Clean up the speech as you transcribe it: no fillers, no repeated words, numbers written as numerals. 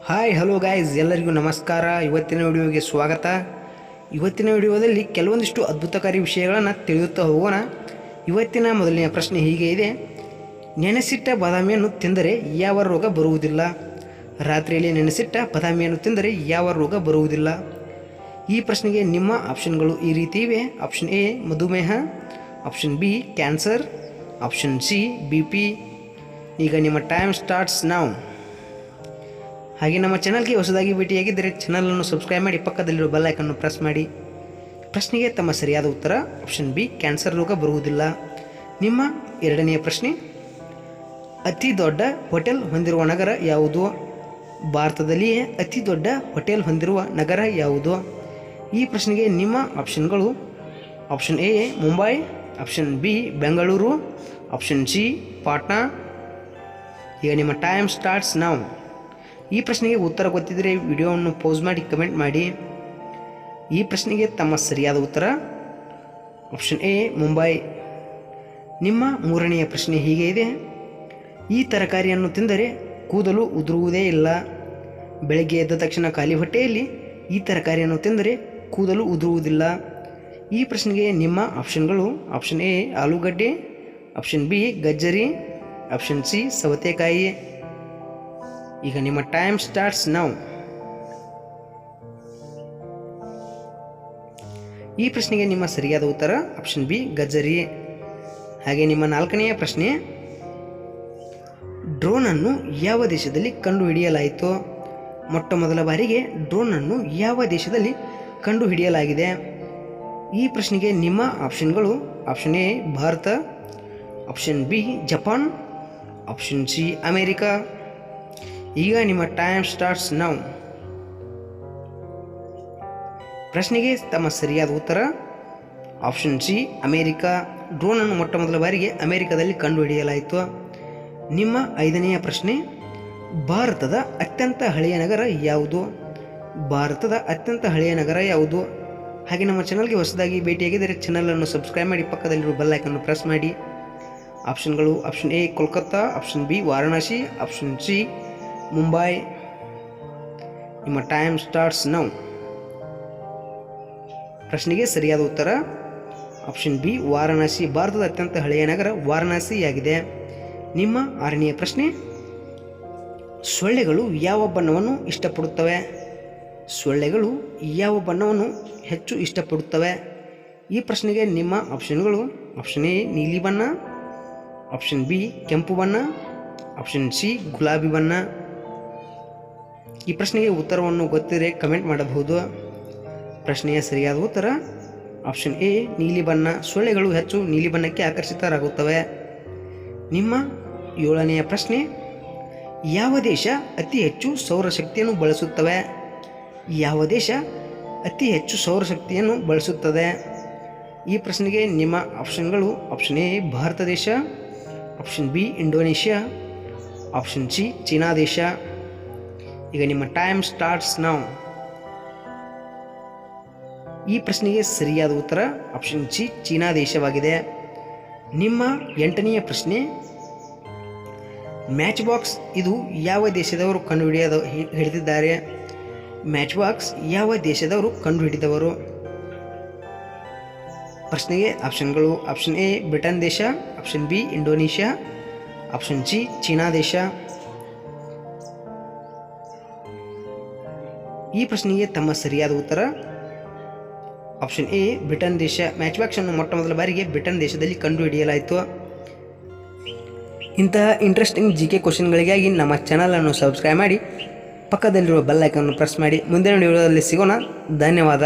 Hi hello guys, ಎಲ್ಲರಿಗೂ ನಮಸ್ಕಾರ. ಇವತ್ತಿನ ವಿಡಿಯೋಗೆ ಸ್ವಾಗತ. ಇವತ್ತಿನ ವಿಡಿಯೋದಲ್ಲಿ ಕೆಲವೊಂದಿಷ್ಟು ಅದ್ಭುತಕಾರಿ ವಿಷಯಗಳನ್ನು ತಿಳಿಯುತ್ತಾ ಹೋಗೋಣ. ಇವತ್ತಿನ ಮೊದಲನೆಯ ಪ್ರಶ್ನೆ ಹೀಗೆ ಇದೆ: ನೆನೆಸಿಟ್ಟ ಬಾದಾಮಿಯನ್ನು ತಿಂದರೆ ಯಾವ ರೋಗ ಬರುವುದಿಲ್ಲ? ರಾತ್ರಿಯಲ್ಲಿ ನೆನೆಸಿಟ್ಟ ಬಾದಾಮಿಯನ್ನು ತಿಂದರೆ ಯಾವ ರೋಗ ಬರುವುದಿಲ್ಲ? ಈ ಪ್ರಶ್ನೆಗೆ ನಿಮ್ಮ ಆಪ್ಷನ್ಗಳು ಈ ರೀತಿ ಇವೆ. ಆಪ್ಷನ್ ಎ ಮಧುಮೇಹ, option B cancer, option C BP. ಈಗ ನಿಮ್ಮ ಟೈಮ್ ಸ್ಟಾರ್ಟ್ಸ್ ನಾವು. ಹಾಗೆ ನಮ್ಮ ಚಾನಲ್ಗೆ ಹೊಸದಾಗಿ ಭೇಟಿಯಾಗಿದ್ದರೆ ಚಾನಲನ್ನು ಸಬ್ಸ್ಕ್ರೈಬ್ ಮಾಡಿ, ಪಕ್ಕದಲ್ಲಿರೋ ಬೆಲ್ ಐಕನ್ನು ಪ್ರೆಸ್ ಮಾಡಿ. ಪ್ರಶ್ನೆಗೆ ತಮ್ಮ ಸರಿಯಾದ ಉತ್ತರ ಆಪ್ಷನ್ ಬಿ ಕ್ಯಾನ್ಸರ್ ರೋಗ ಬರುವುದಿಲ್ಲ. ನಿಮ್ಮ ಎರಡನೆಯ ಪ್ರಶ್ನೆ: ಅತಿ ದೊಡ್ಡ ಹೋಟೆಲ್ ಹೊಂದಿರುವ ನಗರ ಯಾವುದು? ಭಾರತದಲ್ಲಿಯೇ ಅತಿ ದೊಡ್ಡ ಹೋಟೆಲ್ ಹೊಂದಿರುವ ನಗರ ಯಾವುದು? ಈ ಪ್ರಶ್ನೆಗೆ ನಿಮ್ಮ ಆಪ್ಷನ್ಗಳು: option A Mumbai, option B Bengaluru, option C Patna. ಈಗ ನಿಮ್ಮ ಟೈಮ್ ಸ್ಟಾರ್ಟ್ಸ್ ನಾವು. ಈ ಪ್ರಶ್ನೆಗೆ ಉತ್ತರ ಗೊತ್ತಿದ್ದರೆ ವಿಡಿಯೋವನ್ನು ಪೌಸ್ ಮಾಡಿ ಕಮೆಂಟ್ ಮಾಡಿ. ಈ ಪ್ರಶ್ನೆಗೆ ತಮ್ಮ ಸರಿಯಾದ ಉತ್ತರ ಆಪ್ಷನ್ ಎ ಮುಂಬೈ. ನಿಮ್ಮ ಮೂರನೆಯ ಪ್ರಶ್ನೆ ಹೀಗೆ ಇದೆ: ಈ ತರಕಾರಿಯನ್ನು ತಿಂದರೆ ಕೂದಲು ಉದುರುವುದೇ ಇಲ್ಲ. ಬೆಳಗ್ಗೆ ಎದ್ದ ತಕ್ಷಣ ಖಾಲಿ ಹೊಟ್ಟೆಯಲ್ಲಿ ಈ ತರಕಾರಿಯನ್ನು ತಿಂದರೆ ಕೂದಲು ಉದುರುವುದಿಲ್ಲ. ಈ ಪ್ರಶ್ನೆಗೆ ನಿಮ್ಮ ಆಪ್ಷನ್ಗಳು: ಆಪ್ಷನ್ ಎ ಆಲೂಗಡ್ಡೆ, ಆಪ್ಷನ್ ಬಿ ಗಜ್ಜರಿ, ಆಪ್ಷನ್ ಸಿ ಸೌತೆಕಾಯಿ. ಈಗ ನಿಮ್ಮ ಟೈಮ್ ಸ್ಟಾರ್ಟ್ಸ್ ನಾವು. ಈ ಪ್ರಶ್ನೆಗೆ ನಿಮ್ಮ ಸರಿಯಾದ ಉತ್ತರ ಆಪ್ಷನ್ ಬಿ ಗಜ್ಜರಿ. ಹಾಗೆ ನಿಮ್ಮ ನಾಲ್ಕನೆಯ ಪ್ರಶ್ನೆ: ಡ್ರೋನನ್ನು ಯಾವ ದೇಶದಲ್ಲಿ ಕಂಡುಹಿಡಿಯಲಾಯಿತು? ಮೊಟ್ಟ ಮೊದಲ ಬಾರಿಗೆ ಡ್ರೋನನ್ನು ಯಾವ ದೇಶದಲ್ಲಿ ಕಂಡುಹಿಡಿಯಲಾಗಿದೆ? ಈ ಪ್ರಶ್ನೆಗೆ ನಿಮ್ಮ ಆಪ್ಷನ್ಗಳು: option A Bharat, option B Japan, option C America. ಈಗ ನಿಮ್ಮ ಟೈಮ್ ಸ್ಟಾರ್ಟ್ಸ್ ನಾವು. ಪ್ರಶ್ನೆಗೆ ತಮ್ಮ ಸರಿಯಾದ ಉತ್ತರ ಆಪ್ಷನ್ ಸಿ ಅಮೇರಿಕಾ. ಡ್ರೋನನ್ನು ಮೊಟ್ಟ ಮೊದಲ ಬಾರಿಗೆ ಅಮೇರಿಕಾದಲ್ಲಿ ಕಂಡುಹಿಡಿಯಲಾಯಿತು. ನಿಮ್ಮ ಐದನೆಯ ಪ್ರಶ್ನೆ: ಭಾರತದ ಅತ್ಯಂತ ಹಳೆಯ ನಗರ ಯಾವುದು? ಭಾರತದ ಅತ್ಯಂತ ಹಳೆಯ ನಗರ ಯಾವುದು? ಹಾಗೆ ನಮ್ಮ ಚಾನಲ್ಗೆ ಹೊಸದಾಗಿ ಭೇಟಿಯಾಗಿದ್ದರೆ ಚಾನಲನ್ನು ಸಬ್ಸ್ಕ್ರೈಬ್ ಮಾಡಿ, ಪಕ್ಕದಲ್ಲಿರುವ ಬೆಲ್ ಐಕನ್ನು ಪ್ರೆಸ್ ಮಾಡಿ. ಆಪ್ಷನ್ಗಳು: option A Kolkata, option B Varanasi, option C Mumbai. ನಿಮ್ಮ ಟೈಮ್ ಸ್ಟಾರ್ಟ್ಸ್ ನಾವು. ಪ್ರಶ್ನೆಗೆ ಸರಿಯಾದ ಉತ್ತರ ಆಪ್ಷನ್ ಬಿ ವಾರಣಾಸಿ. ಭಾರತದ ಅತ್ಯಂತ ಹಳೆಯ ನಗರ ವಾರಣಾಸಿಯಾಗಿದೆ. ನಿಮ್ಮ ಆರನೆಯ ಪ್ರಶ್ನೆ: ಸೊಳ್ಳೆಗಳು ಯಾವ ಬಣ್ಣವನ್ನು ಇಷ್ಟಪಡುತ್ತವೆ? ಸೊಳ್ಳೆಗಳು ಯಾವ ಬಣ್ಣವನ್ನು ಹೆಚ್ಚು ಇಷ್ಟಪಡುತ್ತವೆ? ಈ ಪ್ರಶ್ನೆಗೆ ನಿಮ್ಮ ಆಪ್ಷನ್ಗಳು: ಆಪ್ಷನ್ ಎ ನೀಲಿ ಬಣ್ಣ, ಆಪ್ಷನ್ ಬಿ ಕೆಂಪು ಬಣ್ಣ, ಆಪ್ಷನ್ ಸಿ ಗುಲಾಬಿ ಬಣ್ಣ. ಈ ಪ್ರಶ್ನೆಗೆ ಉತ್ತರವನ್ನು ಗೊತ್ತಿದ್ದರೆ ಕಮೆಂಟ್ ಮಾಡಬಹುದು. ಪ್ರಶ್ನೆಯ ಸರಿಯಾದ ಉತ್ತರ ಆಪ್ಷನ್ ಎ ನೀಲಿ ಬಣ್ಣ. ಸೊಳ್ಳೆಗಳು ಹೆಚ್ಚು ನೀಲಿ ಬಣ್ಣಕ್ಕೆ ಆಕರ್ಷಿತರಾಗುತ್ತವೆ. ನಿಮ್ಮ ಏಳನೆಯ ಪ್ರಶ್ನೆ: ಯಾವ ದೇಶ ಅತಿ ಹೆಚ್ಚು ಸೌರಶಕ್ತಿಯನ್ನು ಬಳಸುತ್ತವೆ? ಯಾವ ದೇಶ ಅತಿ ಹೆಚ್ಚು ಸೌರಶಕ್ತಿಯನ್ನು ಬಳಸುತ್ತದೆ? ಈ ಪ್ರಶ್ನೆಗೆ ನಿಮ್ಮ ಆಪ್ಷನ್ಗಳು: ಆಪ್ಷನ್ ಎ ಭಾರತ ದೇಶ, option B Indonesia, option C China ದೇಶ. ಈಗ ನಿಮ್ಮ ಟೈಮ್ ಸ್ಟಾರ್ಟ್ಸ್ ನಾವು. ಈ ಪ್ರಶ್ನೆಗೆ ಸರಿಯಾದ ಉತ್ತರ ಆಪ್ಷನ್ ಸಿ ಚೀನಾ ದೇಶವಾಗಿದೆ. ನಿಮ್ಮ ಎಂಟನೆಯ ಪ್ರಶ್ನೆ: ಮ್ಯಾಚ್ ಬಾಕ್ಸ್ ಇದು ಯಾವ ದೇಶದವರು ಹಿಡಿದಿದ್ದಾರೆ? ಮ್ಯಾಚ್ ಬಾಕ್ಸ್ ಯಾವ ದೇಶದವರು ಕಂಡುಹಿಡಿದವರು? ಪ್ರಶ್ನೆಗೆ ಆಪ್ಷನ್ಗಳು: ಆಪ್ಷನ್ ಎ ಬ್ರಿಟನ್ ದೇಶ, option B Indonesia, option C China ದೇಶ. ಈ ಪ್ರಶ್ನೆಗೆ ತಮ್ಮ ಸರಿಯಾದ ಉತ್ತರ ಆಪ್ಷನ್ ಎ ಬ್ರಿಟನ್ ದೇಶ. ಮ್ಯಾಚ್ ಬಾಕ್ಸ್ ಅನ್ನು ಮೊಟ್ಟ ಮೊದಲ ಬಾರಿಗೆ ಬ್ರಿಟನ್ ದೇಶದಲ್ಲಿ ಕಂಡುಹಿಡಿಯಲಾಯಿತು. ಇಂತಹ ಇಂಟ್ರೆಸ್ಟಿಂಗ್ GK ಕ್ವಶನ್ಗಳಿಗಾಗಿ ನಮ್ಮ ಚಾನಲನ್ನು ಸಬ್ಸ್ಕ್ರೈಬ್ ಮಾಡಿ, ಪಕ್ಕದಲ್ಲಿರುವ ಬೆಲ್ ಐಕನ್ನು ಪ್ರೆಸ್ ಮಾಡಿ. ಮುಂದಿನ ವಿಡಿಯೋದಲ್ಲಿ ಸಿಗೋಣ. ಧನ್ಯವಾದ.